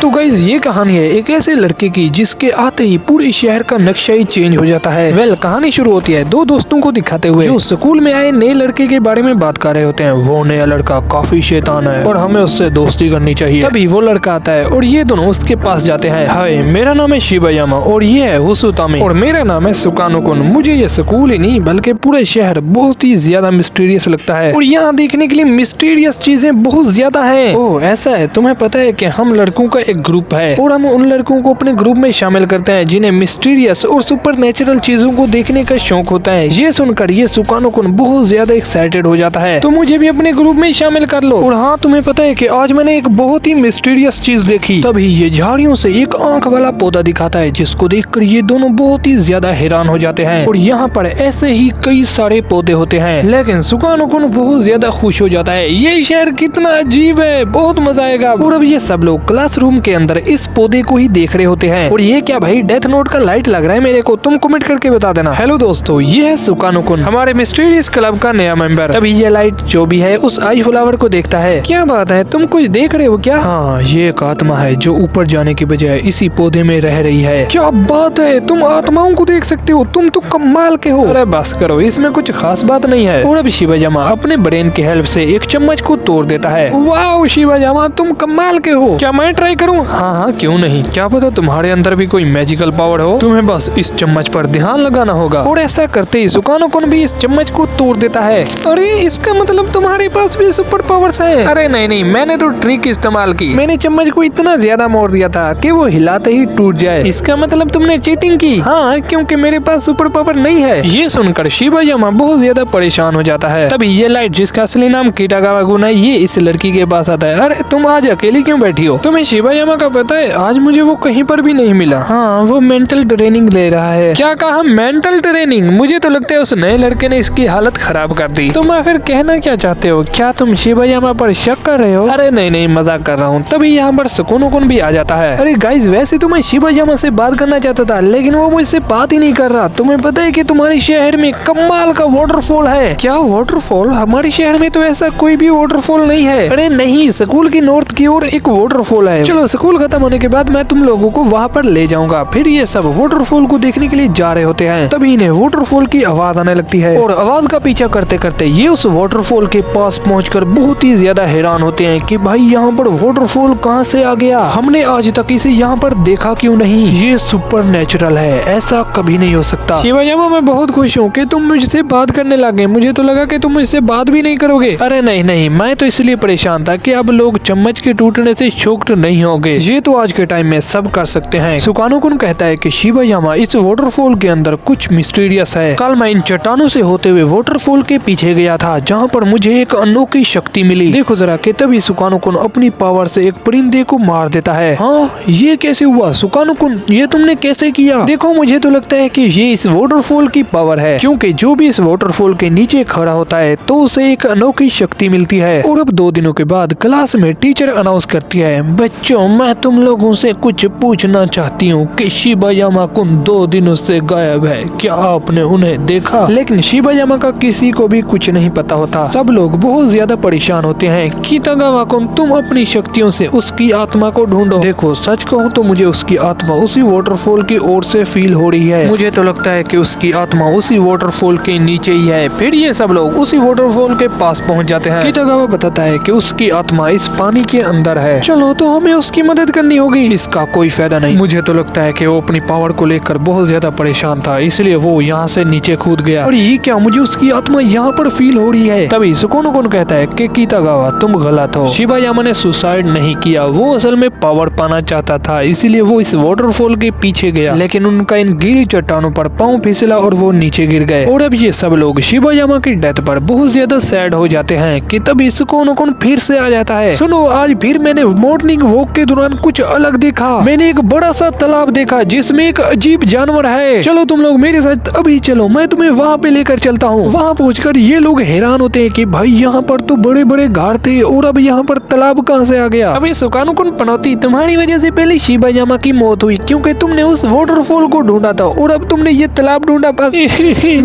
तो गाइस ये कहानी है एक ऐसे लड़के की जिसके आते ही पूरे शहर का नक्शा ही चेंज हो जाता है। कहानी शुरू होती है दो दोस्तों को दिखाते हुए जो स्कूल में आए नए लड़के के बारे में बात कर रहे होते हैं। वो नया लड़का काफी शैतान है और हमें उससे दोस्ती करनी चाहिए। तभी वो लड़का आता है और ये दोनों उसके पास जाते हैं। हाय, मेरा नाम है शिबायामा और ये है हुसुतामे और मेरा नाम है सुकानो-कुन। मुझे ये स्कूल ही नहीं बल्कि पूरे शहर बहुत ही ज्यादा मिस्टीरियस लगता है और यहाँ देखने के लिए मिस्टीरियस चीजें बहुत ज्यादा है। ओह ऐसा है, तुम्हें पता है कि हम लड़कों का एक ग्रुप है और हम उन लड़कों को अपने ग्रुप में शामिल करते हैं जिन्हें मिस्टीरियस और सुपर नेचुरल चीजों को देखने का शौक होता है। ये सुनकर ये सुकानो-कुन बहुत ज्यादा एक्साइटेड हो जाता है। तो मुझे भी अपने ग्रुप में शामिल कर लो। और हाँ, तुम्हें पता है कि आज मैंने एक बहुत ही मिस्टीरियस चीज देखी। तभी ये झाड़ियों से एक आंख वाला पौधा दिखाता है जिसको देखकर ये दोनों बहुत ही ज्यादा हैरान हो जाते हैं। और यहाँ पर ऐसे ही कई सारे पौधे होते हैं, लेकिन सुकानो-कुन बहुत ज्यादा खुश हो जाता है। ये शहर कितना अजीब है, बहुत मजा आएगा। और अब ये सब लोग क्लासरूम के अंदर इस पौधे को ही देख रहे होते हैं। और ये क्या भाई, डेथ नोट का लाइट लग रहा है मेरे को, तुम कमेंट करके बता देना। हेलो दोस्तों, ये है सुकानो-कुन, हमारे मिस्टीरियस क्लब का नया मेंबर। तभी ये लाइट जो भी है उस आई फ्लावर को देखता है। क्या बात है, तुम कुछ देख रहे हो क्या? हाँ, ये एक आत्मा है जो ऊपर जाने की बजाय इसी पौधे में रह रही है। क्या बात है, तुम आत्माओं को देख सकते हो, तुम तो कमाल के हो। अरे बस करो, इसमें कुछ खास बात नहीं है। और अब शिबायामा अपने ब्रेन की हेल्प से एक चम्मच को तोड़ देता है। वाओ शिबायामा, तुम कमाल के हो। क्या मैं ट्राई करूँ? हाँ, क्यों नहीं, क्या पता तुम्हारे अंदर भी कोई मैजिकल पावर हो। तुम्हें बस इस चम्मच पर ध्यान लगाना होगा। और ऐसा करते ही सुकानो-कुन भी इस चम्मच को तोड़ देता है। अरे इसका मतलब तुम्हारे पास भी सुपर पावर्स है। अरे नहीं, मैंने तो ट्रिक इस्तेमाल की। मैंने चम्मच को इतना ज्यादा मोड़ दिया था कि वो हिलाते ही टूट जाए। इसका मतलब तुमने चीटिंग की? हाँ, क्योंकि मेरे पास सुपर पावर नहीं है। ये सुनकर शिबायामा बहुत ज्यादा परेशान हो जाता है। तभी ये लाइट, जिसका असली नाम किटागावा-कुन है, ये इस लड़की के पास आता है। अरे तुम आज अकेली क्यों बैठी हो? तुम्हें शिबायामा का पता है, आज मुझे वो कहीं पर भी नहीं मिला। हाँ, वो मेंटल ट्रेनिंग ले रहा है। क्या कहा, मेंटल ट्रेनिंग? मुझे तो लगता है उस नए लड़के ने इसकी हालत खराब कर दी। तुम आखिर कहना क्या चाहते हो? क्या तुम शिबायामा पर शक कर रहे हो? अरे नहीं, मजाक कर रहा हूँ। तभी यहाँ पर सुकानो-कुन भी आ जाता है। अरे गाइस, वैसे तो मैं शिबायामा से बात करना चाहता था, लेकिन वो मुझसे बात ही नहीं कर रहा। तुम्हें पता है कि तुम्हारे शहर में कमाल का वाटरफॉल है? क्या वाटरफॉल? हमारे शहर में तो ऐसा कोई भी वाटरफॉल नहीं है। अरे नहीं, स्कूल की नॉर्थ की ओर एक वाटरफॉल है। चलो, स्कूल खत्म होने के बाद मैं तुम लोगों को वहाँ पर ले जाऊंगा। फिर ये सब वाटरफॉल को देखने के लिए जा रहे होते हैं। तभी इन्हें वाटरफॉल की आवाज आने लगती है और आवाज का पीछा करते करते ये उस वाटरफॉल के पास पहुंचकर बहुत ही ज्यादा हैरान होते हैं कि भाई यहाँ पर वाटरफॉल कहाँ से आ गया? हमने आज तक इसे यहाँ पर देखा क्यों नहीं? ये सुपर नेचुरल है, ऐसा कभी नहीं हो सकता। शिबायामा, मैं बहुत खुश हूँ कि तुम मुझसे बात करने लगे। मुझे तो लगा कि तुम मुझसे बात भी नहीं करोगे। अरे नहीं, मैं तो इसलिए परेशान था कि अब लोग चम्मच के टूटने से शॉक्ड नहीं होंगे। ये तो आज के टाइम में सब कर सकते हैं। सुकानो-कुन कहता है कि शिबायामा, इस वाटरफॉल के अंदर कुछ मिस्टीरियस है। कल मैं इन चट्टानों से होते हुए वाटरफॉल के पीछे गया था जहाँ पर मुझे एक अनोखी शक्ति मिली। देखो जरा कि तभी सुकानो-कुन अपनी पावर से एक परिंदे को मार देता है। हाँ, ये कैसे हुआ? सुकानो-कुन, ये तुमने कैसे किया? देखो, मुझे तो लगता है कि ये इस वाटरफॉल की पावर है, क्योंकि जो भी इस वाटरफॉल के नीचे खड़ा होता है तो उसे एक अनोखी शक्ति मिलती है। और अब 2 दिनों के बाद क्लास में टीचर अनाउंस करती है, बच्चों, मैं तुम लोगों से कुछ पूछना चाहती हूँ कि शिबायामा-कुन 2 दिनों से गायब है। क्या आपने उन्हें देखा? लेकिन शिबायामा का किसी को भी कुछ नहीं पता होता। सब लोग बहुत ज्यादा परेशान होते हैं। किटागावा-कुन, तुम अपनी शक्तियों से उसकी आत्मा को ढूंढो। देखो, सच कहूँ तो मुझे उसकी आत्मा उसी वाटरफॉल की ओर से फील हो रही है। मुझे तो लगता है कि उसकी आत्मा उसी वाटरफॉल के नीचे ही है। फिर ये सब लोग उसी वाटरफॉल के पास पहुंच जाते हैं। किटागावा बताता है कि उसकी आत्मा इस पानी के अंदर है। चलो, तो हमें उसकी मदद करनी होगी। इसका कोई फायदा नहीं। मुझे तो लगता है कि वो अपनी पावर को लेकर बहुत ज्यादा परेशान था, इसलिए वो यहाँ से नीचे कूद गया। और ये क्या, मुझे उसकी आत्मा यहाँ पर फील हो रही है। तभी सुकानो-कुन कहता है कि किटागावा, तुम गलत हो। शिबायामा ने सुसाइड नहीं किया, वो असल में पावर पाना चाहता था, इसीलिए वो इस वाटरफॉल के पीछे गया। लेकिन उनका इन गीली चट्टानों पर पांव फिसला और वो नीचे गिर गए। और अब ये सब लोग शिबायामा की डेथ पर बहुत ज्यादा सैड हो जाते हैं कि तभी सुकानो-कुन फिर से आ जाता है। सुनो, आज फिर मैंने मॉर्निंग वॉक के दौरान कुछ अलग देखा। मैंने एक बड़ा सा तालाब देखा जिसमें एक अजीब जानवर है। चलो तुम लोग मेरे साथ अभी चलो, मैं तुम्हें वहाँ पे लेकर चलता हूँ। वहाँ पहुँचकर ये लोग हैरान होते हैं कि भाई यहाँ पर तो बड़े बड़े घाट थे और अब यहाँ पर तालाब कहाँ से आ गया? अबे सुकानो-कुन पनौती, तुम्हारी वजह से पहले शिबायामा की मौत हुई क्योंकि तुमने उस वाटरफॉल को ढूंढा था और अब तुमने ये तालाब ढूंढा। बस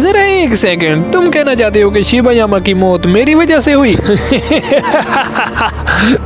जरा एक सेकंड, तुम कहना चाहते हो कि शिबायामा की मौत मेरी वजह से हुई?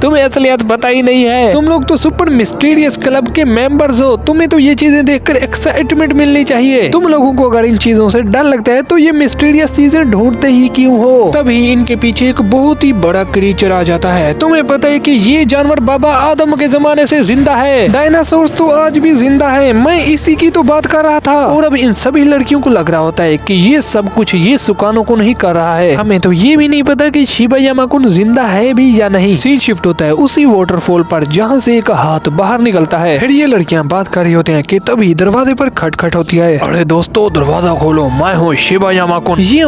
तुम्हें असलियत पता ही नहीं है। तुम लोग तो सुपर मिस्टीरियस क्लब के मेंबर्स हो, तुम्हें तो ये चीजें देखकर एक्साइटमेंट मिलनी चाहिए। तुम लोगों को अगर इन चीजों से डर लगता है तो ये मिस्टीरियस चीजें ढूंढते ही क्यों हो? तभी इनके पीछे एक बहुत ही बड़ा क्रीचर आ जाता है। तुम्हें पता है कि ये जानवर बाबा आदम के जमाने से जिंदा है। डायनासोर तो आज भी जिंदा है। मैं इसी की तो बात कर रहा था। और अब इन सभी लड़कियों को लग रहा होता है कि ये सब कुछ ये सुकानो को नहीं कर रहा है। हमें तो ये भी नहीं पता कि शिबा यामाकुन जिंदा है भी या नहीं। सीन शिफ्ट होता है उसी वाटरफॉल पर जहाँ से एक हाथ बाहर निकलता है। फिर ये लड़कियाँ बात कर रही होती हैं कि तभी दरवाजे पर खटखट होती है। अरे दोस्तों दरवाजा खोलो, मैं हूँ शिबा यामाकुन। ये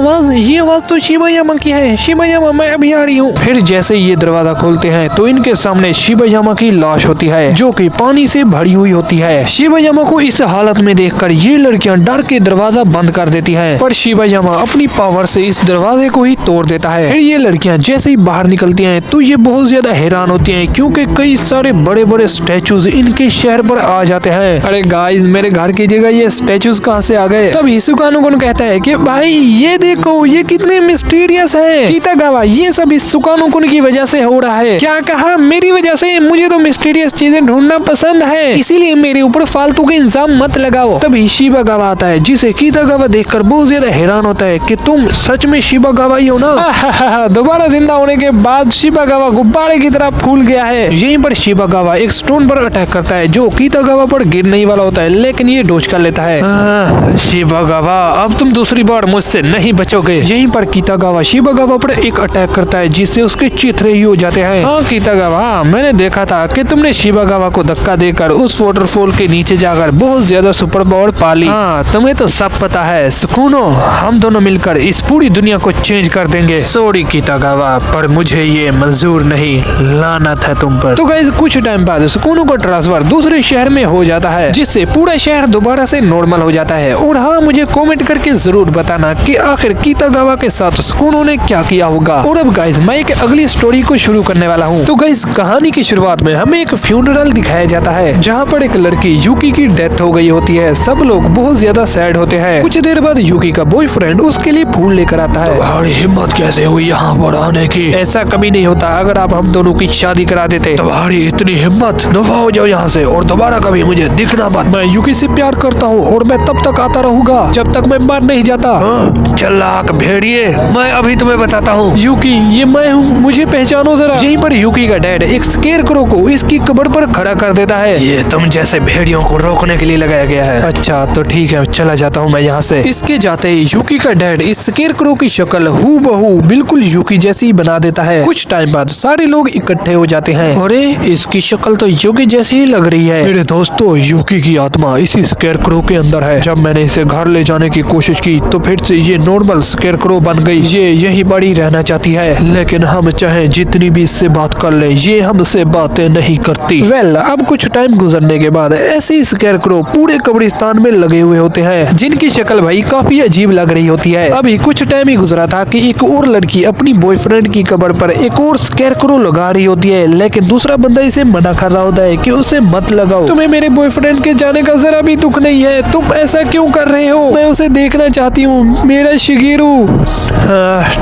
आवाज तो शिबा यामा की है। शिबा यामा मैं अभी आ रही हूँ। फिर जैसे ये दरवाजा खोलते हैं तो इनके सामने शिबा यामा की लाश होती है जो कि पानी से भरी हुई होती है। शिबा यामा को इस हालत में देखकर ये लड़कियां डर के दरवाजा बंद कर देती हैं, पर शिबा यामा अपनी पावर से इस दरवाजे को ही तोड़ देता है। फिर ये लड़कियां जैसे ही बाहर निकलती हैं तो ये बहुत ज्यादा हैरान होती हैं क्योंकि कई सारे बड़े बड़े स्टैचूज इनके शहर पर आ जाते हैं। अरे गाइस मेरे घर की जगह ये स्टैचूज कहाँ से आ गए? तभी सुकानो कुन कहता है कि भाई ये देखो ये कितने मिस्टीरियस है। कितागावा ये सब इस सुकानो कुन की वजह से हो रहा है। क्या कहा? मेरी वजह से? मुझे तो मिस्टीरियस चीजें ढूंढना पसंद है, इसीलिए मेरे ऊपर फालतू के इल्जाम मत लगाओ। तभी शिबा गावा आता है जिसे कितागावा देखकर बहुत ज्यादा हैरान होता है कि तुम सच में शिबा गावा ही हो ना? दोबारा जिंदा होने के बाद शिबा गावा गुब्बारे की तरह फूल गया है। यहीं पर शिबा गावा एक स्टोन पर अटैक करता है जो कितागावा पर गिरने ही वाला होता है, लेकिन ये डोज कर लेता है। शिबा गावा अब तुम दूसरी बार मुझसे नहीं बचोगे। यहीं पर कितागावा शिबा गावा पर एक अटैक करता है जिससे उसके चित्रे ही हो जाते हैं। हाँ कितागावा मैंने देखा था कि तुमने शिबा गावा को धक्का देकर उस वाटरफॉल के नीचे जाकर बहुत ज्यादा सुपर पावर पाली। हाँ तुम्हें तो सब पता है सुकुनो, हम दोनों मिलकर इस पूरी दुनिया को चेंज कर देंगे। सॉरी कितागावा पर मुझे ये मंजूर नहीं, लानत है तुम पर। तो गाइस कुछ टाइम बाद सुकुनो का ट्रांसफर दूसरे शहर में हो जाता है जिससे पूरा शहर दोबारा से नॉर्मल हो जाता है। और हाँ मुझे कमेंट करके जरूर बताना कि आखिर कितागावा के साथ सुकुनो ने क्या किया होगा। और अब गाइस मैं एक अगली स्टोरी को शुरू करने वाला हूँ। तो गाइस कहानी की शुरुआत में हमें एक फ्यूनरल दिखाया जाता है जहाँ पर एक लड़की यूकी की डेथ हो गई होती है। सब लोग बहुत ज्यादा सैड होते हैं। कुछ देर बाद यूकी का बॉयफ्रेंड उसके लिए फूल लेकर आता है। तुम्हारी हिम्मत कैसे हुई यहाँ पर आने की? ऐसा कभी नहीं होता, अगर आप हम दोनों की शादी करा देते। तुम्हारी इतनी हिम्मत, दफा हो जाओ यहाँ से और दोबारा कभी मुझे दिखना मत। मैं यूकी से प्यार करता हूँ और मैं तब तक आता रहूंगा जब तक मैं मर नहीं जाता। चलाक भेड़िए, मैं अभी तुम्हें बताता हूँ। यूकी ये मैं हूँ, मुझे पहचानो जरा। यहीं पर यूकी का डैड एक स्केरक्रो को इसकी कब्र पर खड़ा कर देता है। ये तुम जैसे भेड़ियों को रोकने के लिए लगाया गया है। अच्छा तो ठीक है चला जाता हूँ मैं यहाँ से। इसके जाते ही यूकी का डैड इस स्केरक्रो की शक्ल हूबहू बिल्कुल यूकी जैसी बना देता है। कुछ टाइम बाद सारे लोग इकट्ठे हो जाते हैं। अरे इसकी शक्ल तो यूकी जैसी ही लग रही है। मेरे दोस्तों यूकी की आत्मा इसी स्केरक्रो के अंदर है। जब मैंने इसे घर ले जाने की कोशिश की तो फिर से ये नॉर्मल स्केरक्रो बन गई। ये यही बड़ी रहना चाहती है, लेकिन हम चाहे जितनी भी इससे बात कर ले ये हमसे बातें नहीं करती। अब कुछ टाइम गुजरने के बाद ऐसे स्केरक्रो पूरे कब्रिस्तान में लगे हुए होते हैं जिनकी शक्ल भाई काफी अजीब लग रही होती है। अभी कुछ टाइम ही गुजरा था कि एक और लड़की अपनी बॉयफ्रेंड की कब्र पर एक और स्केरक्रो लगा रही होती है, लेकिन दूसरा बंदा इसे मना कर रहा होता है कि उसे मत लगाओ। तुम्हें मेरे बॉयफ्रेंड के जाने का जरा भी दुख नहीं है, तुम ऐसा क्यों कर रहे हो? मैं उसे देखना चाहती हूँ, मेरा शिगिरू।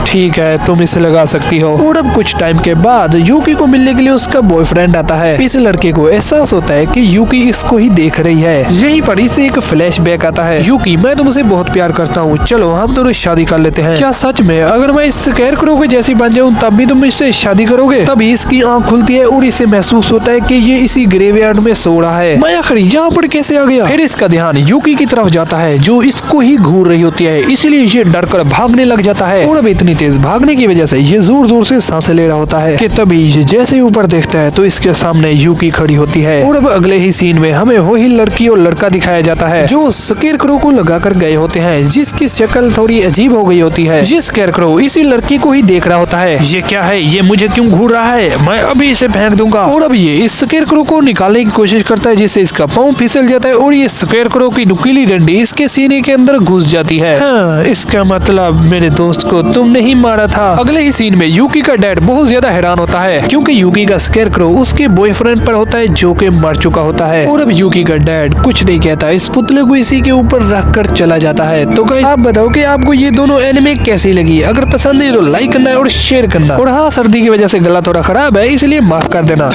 ठीक है तुम इसे लगा सकती हो। और अब कुछ टाइम के बाद यूकी को मिलने के लिए उसका बॉयफ्रेंड आता है। इस लड़के को एहसास होता है कि यूकी इसको ही देख रही है। यहीं पर इसे एक फ्लैशबैक आता है। यूकी मैं तुमसे बहुत प्यार करता हूँ, चलो हम दोनों शादी कर लेते हैं। क्या सच में? अगर मैं इस स्केरक्रो के जैसी बन जाऊँ तब भी तुम इससे शादी करोगे? तभी इसकी आंख खुलती है और इसे महसूस होता है कि ये इसी ग्रेवयार्ड में सो रहा है। मैं आखिर यहाँ पर कैसे आ गया? फिर इसका ध्यान यूकी की तरफ जाता है जो इसको ही घूर रही होती है, इसलिए ये डर कर भागने लग जाता है। और अब इतनी तेज भागने की वजह से ये जोर जोर से सांसें ले रहा होता है कि तभी ये जैसे ऊपर देखता है तो इसके सामने यूकी खड़ी होती है। और अब अगले ही सीन में हमें वही लड़की और लड़का दिखाया जाता है जो स्केरक्रो को लगा कर गए होते हैं, जिसकी शक्ल थोड़ी अजीब हो गई होती है। ये स्केरक्रो इसी लड़की को ही देख रहा होता है। ये क्या है? ये मुझे क्यों घूर रहा है? मैं अभी इसे फेंक दूंगा। और अब ये इस स्केरक्रो को निकालने की कोशिश करता है जिससे इसका पाँव फिसल जाता है और ये स्केरक्रो की नुकीली डंडी इसके सीने के अंदर घुस जाती है। हाँ, इसका मतलब मेरे दोस्त को तुमने ही मारा था। अगले ही सीन में यूकी का डैड बहुत ज्यादा हैरान होता है क्योंकि यूकी का स्केरक्रो उसके बॉयफ्रेंड पर होता है जो कि मर चुका होता है। और अब यूकी का डैड कुछ नहीं कहता, इस पुतले को इसी के ऊपर रख कर चला जाता है। तो गाइस आप बताओ कि आपको ये दोनों एनिमे कैसी लगी? अगर पसंद है तो लाइक करना है और शेयर करना। और हाँ सर्दी की वजह से गला थोड़ा थोड़ा खराब है, इसलिए माफ कर देना।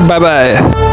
Bye bye.